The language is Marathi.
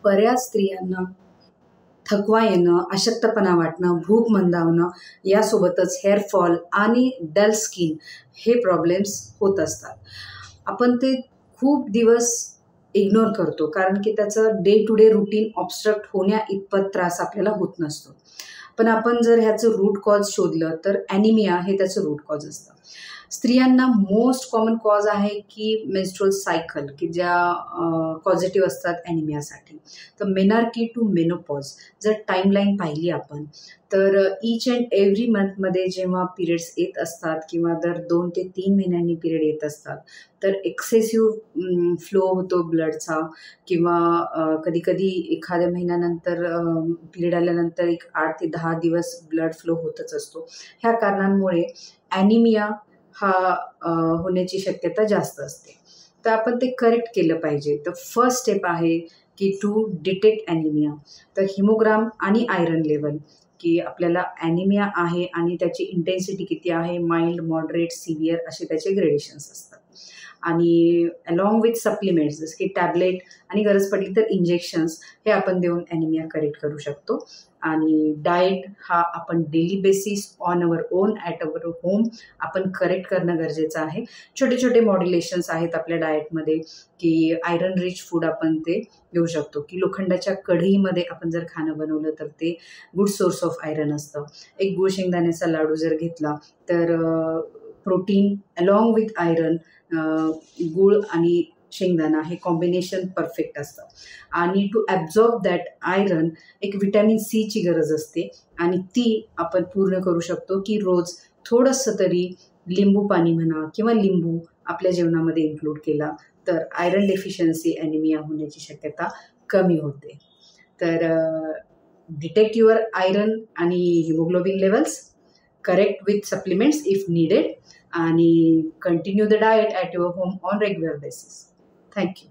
बऱ्याच स्त्रियांना थकवा येणं, अशक्तपणा वाटणं, भूक मंदावणं, यासोबतच हेअरफॉल आणि डल स्किन हे प्रॉब्लेम्स होत असतात. आपण ते खूप दिवस इग्नोर करतो, कारण की त्याचं day to day routine obstruct होण्या इतपत त्रास आपल्याला होत नसतो. पण आपण जर ह्याचं रूट कॉज शोधलं तर ॲनिमिया हे त्याचं रूट कॉज असतं. स्त्रियांना मोस्ट कॉमन कॉज आहे की मेन्स्ट्रुअल सायकल, की ज्या पॉझिटिव्ह असतात ॲनिमियासाठी. तर मेनार्की टू मेनोपॉज जर टाईमलाईन पाहिली आपण, तर ईच अँड एव्हरी मंथमध्ये जेव्हा पिरियड्स येत असतात किंवा दर 2 ते 3 महिन्यांनी पिरियड येत असतात, तर एक्सेसिव्ह फ्लो होतो ब्लडचा, किंवा कधी-कधी एखाद्या महिन्यानंतर पिरियड आल्यानंतर एक 8 ते 10 दिवस ब्लड फ्लो होतच असतो. ह्या कारणांमुळे ॲनिमिया हा होण्याची शक्यता जास्त असते. तर आपण ते करेक्ट केलं पाहिजे. तर फर्स्ट स्टेप आहे की टू डिटेक्ट ॲनिमिया. तर हिमोग्राम आणि आयर्न लेवल, की आपल्याला ॲनिमिया आहे आणि त्याची इंटेन्सिटी किती आहे, माइल्ड, मॉडरेट, सिव्हिअर असे त्याचे ग्रेडेशन्स असतात. आणि अलॉंग विथ सप्लिमेंट्स जसं की टॅबलेट आणि गरज पडली तर इंजेक्शन्स हे आपण देऊन ॲनिमिया करेक्ट करू शकतो. आणि डाएट हा आपण daily basis on our own at our home आपण करेक्ट करणं गरजेचं आहे. छोटे छोटे मॉड्युलेशन्स आहेत आपल्या डाएटमध्ये, की आयरन रिच फूड आपण ते घेऊ शकतो, की लोखंडाच्या कढईमध्ये आपण जर खाणं बनवलं तर ते गुड सोर्स ऑफ आयरन असतं. एक गूळ शेंगदाण्याचा लाडू जर घेतला तर प्रोटीन अलॉंग विथ आयरन, गूळ आणि शेंगदाणा हे कॉम्बिनेशन परफेक्ट असतं. आणि टू ॲब्झॉर्ब दॅट आयरन एक व्हिटॅमिन सीची गरज असते, आणि ती आपण पूर्ण करू शकतो की रोज थोडंसं तरी लिंबू पाणी म्हणा किंवा लिंबू आपल्या जेवणामध्ये इन्क्लूड केला तर आयरन डेफिशियन्सी ॲनिमिया होण्याची शक्यता कमी होते. तर डिटेक्ट युअर आयरन आणि haemoglobin levels, correct with supplements if needed, आणि continue the diet at your home on regular basis. Thank you.